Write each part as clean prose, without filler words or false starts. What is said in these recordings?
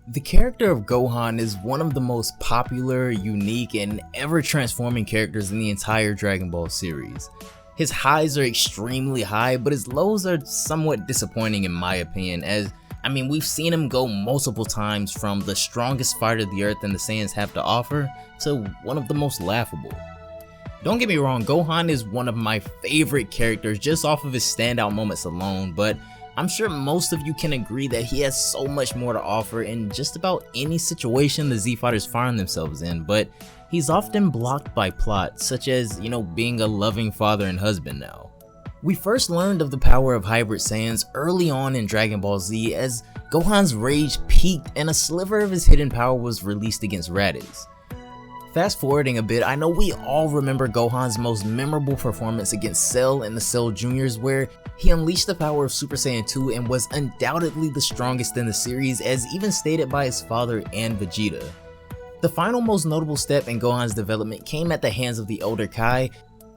The character of Gohan is one of the most popular, unique, and ever-transforming characters in the entire Dragon Ball series. His highs are extremely high, but his lows are somewhat disappointing in my opinion, as we've seen him go multiple times from the strongest fighter the Earth and the Saiyans have to offer to one of the most laughable. Don't get me wrong, Gohan is one of my favorite characters just off of his standout moments alone, but I'm sure most of you can agree that he has so much more to offer in just about any situation the Z Fighters find themselves in, but he's often blocked by plot, such as, being a loving father and husband now. We first learned of the power of Hybrid Saiyans early on in Dragon Ball Z as Gohan's rage peaked and a sliver of his hidden power was released against Raditz. Fast forwarding a bit, I know we all remember Gohan's most memorable performance against Cell in the Cell Juniors, where he unleashed the power of Super Saiyan 2 and was undoubtedly the strongest in the series, as even stated by his father and Vegeta. The final most notable step in Gohan's development came at the hands of the older Kai,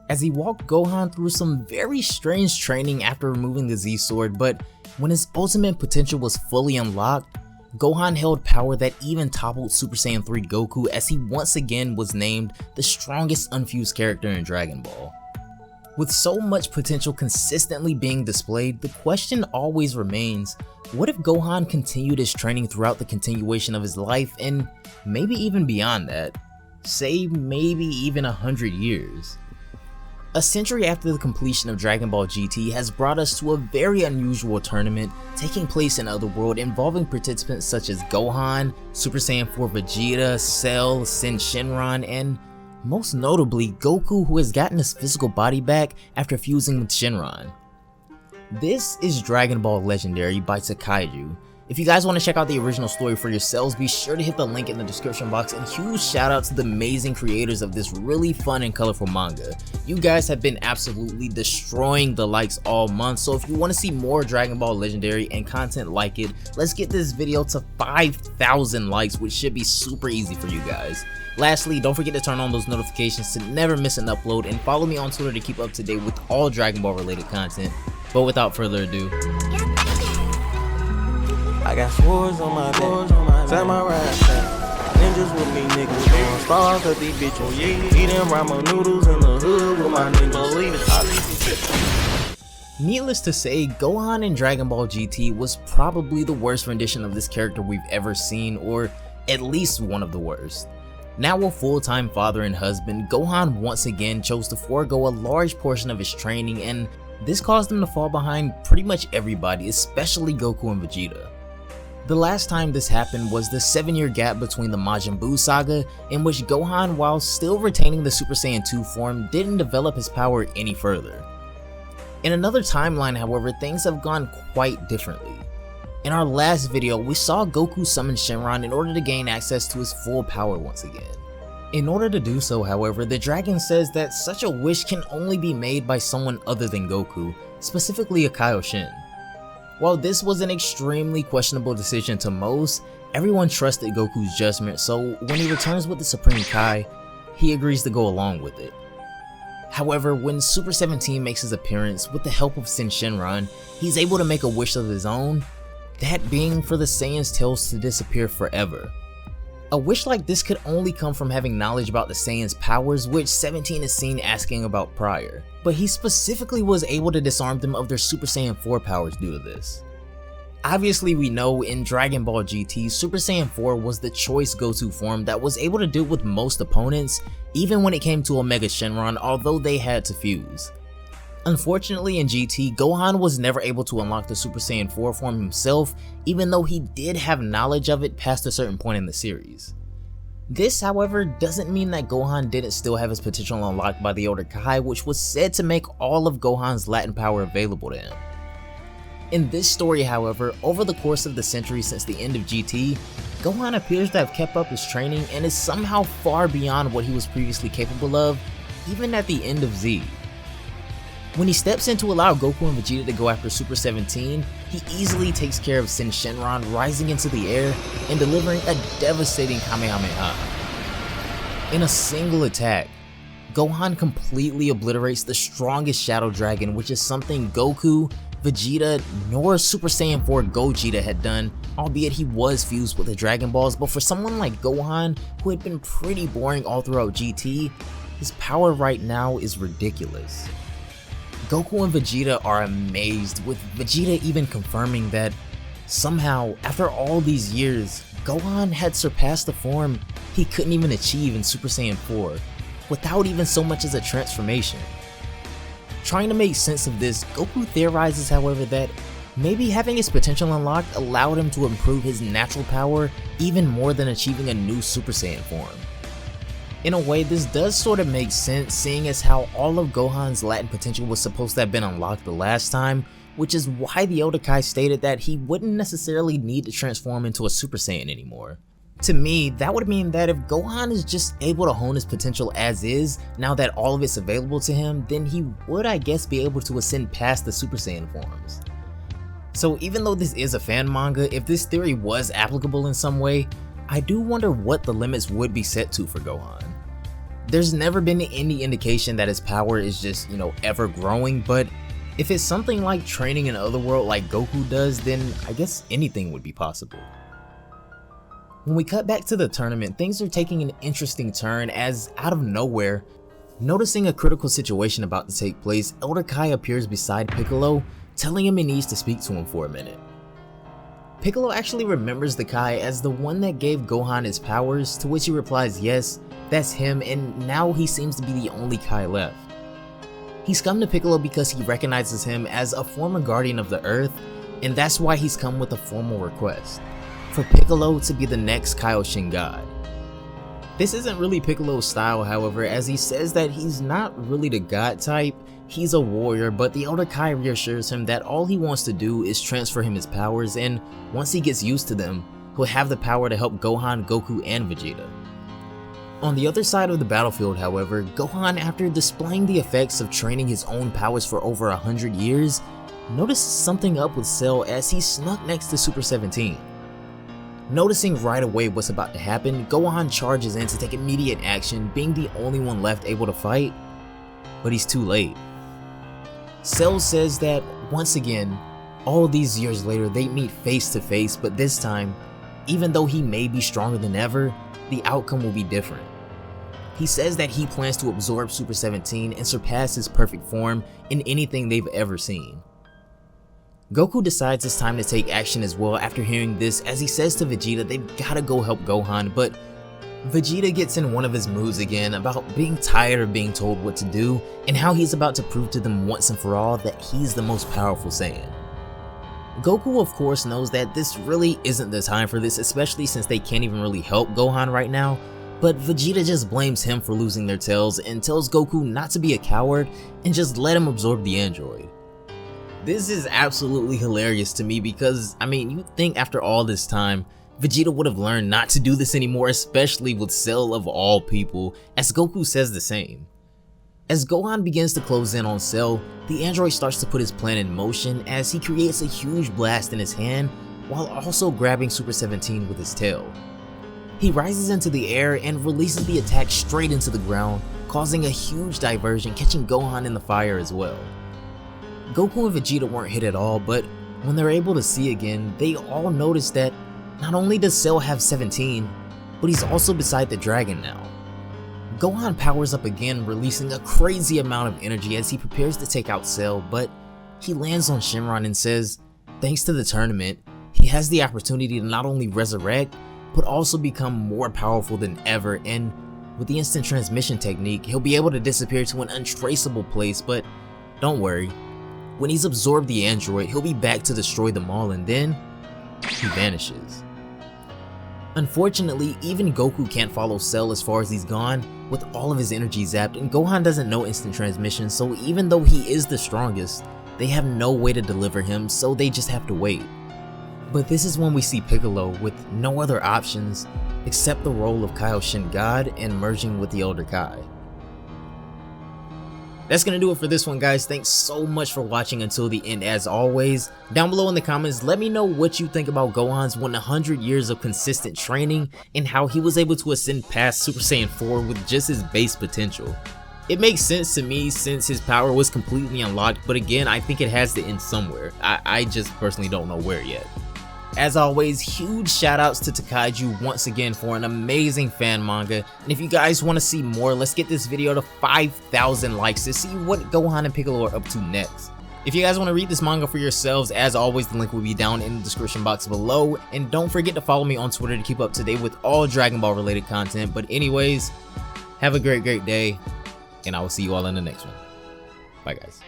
as he walked Gohan through some very strange training after removing the Z-Sword, but when his ultimate potential was fully unlocked, Gohan held power that even toppled Super Saiyan 3 Goku, as he once again was named the strongest unfused character in Dragon Ball. With so much potential consistently being displayed, the question always remains, what if Gohan continued his training throughout the continuation of his life and maybe even beyond that? Say maybe even 100 years. A century after the completion of Dragon Ball GT has brought us to a very unusual tournament taking place in Otherworld involving participants such as Gohan, Super Saiyan 4 Vegeta, Cell, Sin Shenron, and most notably Goku, who has gotten his physical body back after fusing with Shenron. This is Dragon Ball Legendary by Takaiju. If you guys want to check out the original story for yourselves, be sure to hit the link in the description box, and huge shout out to the amazing creators of this really fun and colorful manga. You guys have been absolutely destroying the likes all month, so if you want to see more Dragon Ball Legendary and content like it, let's get this video to 5,000 likes, which should be super easy for you guys. Lastly, don't forget to turn on those notifications to never miss an upload, and follow me on Twitter to keep up to date with all Dragon Ball related content. But without further ado, I got swords on my back, set my right side. Ninjas with me, niggas throwing stars at these bitches. Eating ramen noodles in the hood with my niggas. Needless to say, Gohan in Dragon Ball GT was probably the worst rendition of this character we've ever seen, or at least one of the worst. Now a full-time father and husband, Gohan once again chose to forego a large portion of his training, and this caused him to fall behind pretty much everybody, especially Goku and Vegeta. The last time this happened was the 7-year gap between the Majin Buu saga, in which Gohan, while still retaining the Super Saiyan 2 form, didn't develop his power any further. In another timeline, however, things have gone quite differently. In our last video, we saw Goku summon Shenron in order to gain access to his full power once again. In order to do so, however, the dragon says that such a wish can only be made by someone other than Goku, specifically a Kaioshin. While this was an extremely questionable decision to most, everyone trusted Goku's judgment, so when he returns with the Supreme Kai, he agrees to go along with it. However, when Super 17 makes his appearance with the help of Sin Shenron, he's able to make a wish of his own, that being for the Saiyans' tails to disappear forever. A wish like this could only come from having knowledge about the Saiyans' powers, which 17 is seen asking about prior, but he specifically was able to disarm them of their Super Saiyan 4 powers due to this. Obviously, we know in Dragon Ball GT, Super Saiyan 4 was the choice go-to form that was able to deal with most opponents, even when it came to Omega Shenron, although they had to fuse. Unfortunately, in GT, Gohan was never able to unlock the Super Saiyan 4 form himself, even though he did have knowledge of it past a certain point in the series. This, however, doesn't mean that Gohan didn't still have his potential unlocked by the older Kai, which was said to make all of Gohan's Latin power available to him. In this story, however, over the course of the century since the end of GT, Gohan appears to have kept up his training and is somehow far beyond what he was previously capable of, even at the end of Z. When he steps in to allow Goku and Vegeta to go after Super 17, he easily takes care of Sin Shenron, rising into the air and delivering a devastating Kamehameha. In a single attack, Gohan completely obliterates the strongest Shadow Dragon, which is something Goku, Vegeta nor Super Saiyan 4 Gogeta had done, albeit he was fused with the Dragon Balls. But for someone like Gohan, who had been pretty boring all throughout GT, his power right now is ridiculous. Goku and Vegeta are amazed, with Vegeta even confirming that somehow, after all these years, Gohan had surpassed the form he couldn't even achieve in Super Saiyan 4, without even so much as a transformation. Trying to make sense of this, Goku theorizes, however, that maybe having his potential unlocked allowed him to improve his natural power even more than achieving a new Super Saiyan form. In a way, this does sort of make sense, seeing as how all of Gohan's latent potential was supposed to have been unlocked the last time, which is why the Elder Kai stated that he wouldn't necessarily need to transform into a Super Saiyan anymore. To me, that would mean that if Gohan is just able to hone his potential as is, now that all of it's available to him, then he would, I guess, be able to ascend past the Super Saiyan forms. So even though this is a fan manga, if this theory was applicable in some way, I do wonder what the limits would be set to for Gohan. There's never been any indication that his power is just, ever growing, but if it's something like training in Otherworld like Goku does, then I guess anything would be possible. When we cut back to the tournament, things are taking an interesting turn as, out of nowhere, noticing a critical situation about to take place, Elder Kai appears beside Piccolo, telling him he needs to speak to him for a minute. Piccolo actually remembers the Kai as the one that gave Gohan his powers, to which he replies yes, that's him, and now he seems to be the only Kai left. He's come to Piccolo because he recognizes him as a former guardian of the Earth, and that's why he's come with a formal request for Piccolo to be the next Kaioshin God. This isn't really Piccolo's style, however, as he says that he's not really the God type, he's a warrior, but the Elder Kai reassures him that all he wants to do is transfer him his powers, and once he gets used to them, he'll have the power to help Gohan, Goku, and Vegeta. On the other side of the battlefield, however, Gohan, after displaying the effects of training his own powers for over 100 years, notices something up with Cell as he snuck next to Super 17. Noticing right away what's about to happen, Gohan charges in to take immediate action, being the only one left able to fight, but he's too late. Cell says that, once again, all these years later they meet face to face, but this time, even though he may be stronger than ever, the outcome will be different. He says that he plans to absorb Super 17 and surpass his perfect form in anything they've ever seen. Goku decides it's time to take action as well after hearing this, as he says to Vegeta they've gotta go help Gohan, but Vegeta gets in one of his moods again about being tired of being told what to do and how he's about to prove to them once and for all that he's the most powerful Saiyan. Goku of course knows that this really isn't the time for this, especially since they can't even really help Gohan right now, but Vegeta just blames him for losing their tails and tells Goku not to be a coward and just let him absorb the android. This is absolutely hilarious to me because, you'd think after all this time, Vegeta would have learned not to do this anymore, especially with Cell of all people, as Goku says the same. As Gohan begins to close in on Cell, the android starts to put his plan in motion as he creates a huge blast in his hand while also grabbing Super 17 with his tail. He rises into the air and releases the attack straight into the ground, causing a huge diversion, catching Gohan in the fire as well. Goku and Vegeta weren't hit at all, but when they're able to see again, they all notice that not only does Cell have 17, but he's also beside the dragon now. Gohan powers up again, releasing a crazy amount of energy as he prepares to take out Cell, but he lands on Shenron and says, thanks to the tournament, he has the opportunity to not only resurrect, but also become more powerful than ever, and with the instant transmission technique, he'll be able to disappear to an untraceable place, but don't worry. When he's absorbed the android, he'll be back to destroy them all, and then he vanishes. Unfortunately, even Goku can't follow Cell as far as he's gone, with all of his energy zapped, and Gohan doesn't know instant transmission, so even though he is the strongest, they have no way to deliver him, so they just have to wait. But this is when we see Piccolo with no other options except the role of Kaioshin God and merging with the Elder Kai. That's gonna do it for this one, guys. Thanks so much for watching until the end as always. Down below in the comments, let me know what you think about Gohan's 100 years of consistent training and how he was able to ascend past Super Saiyan 4 with just his base potential. It makes sense to me since his power was completely unlocked, but again, I think it has to end somewhere. I just personally don't know where yet. As always, huge shoutouts to Takaiju once again for an amazing fan manga, and if you guys want to see more, let's get this video to 5,000 likes to see what Gohan and Piccolo are up to next. If you guys want to read this manga for yourselves, as always, the link will be down in the description box below, and don't forget to follow me on Twitter to keep up to date with all Dragon Ball related content. But anyways, have a great day, and I will see you all in the next one. Bye guys.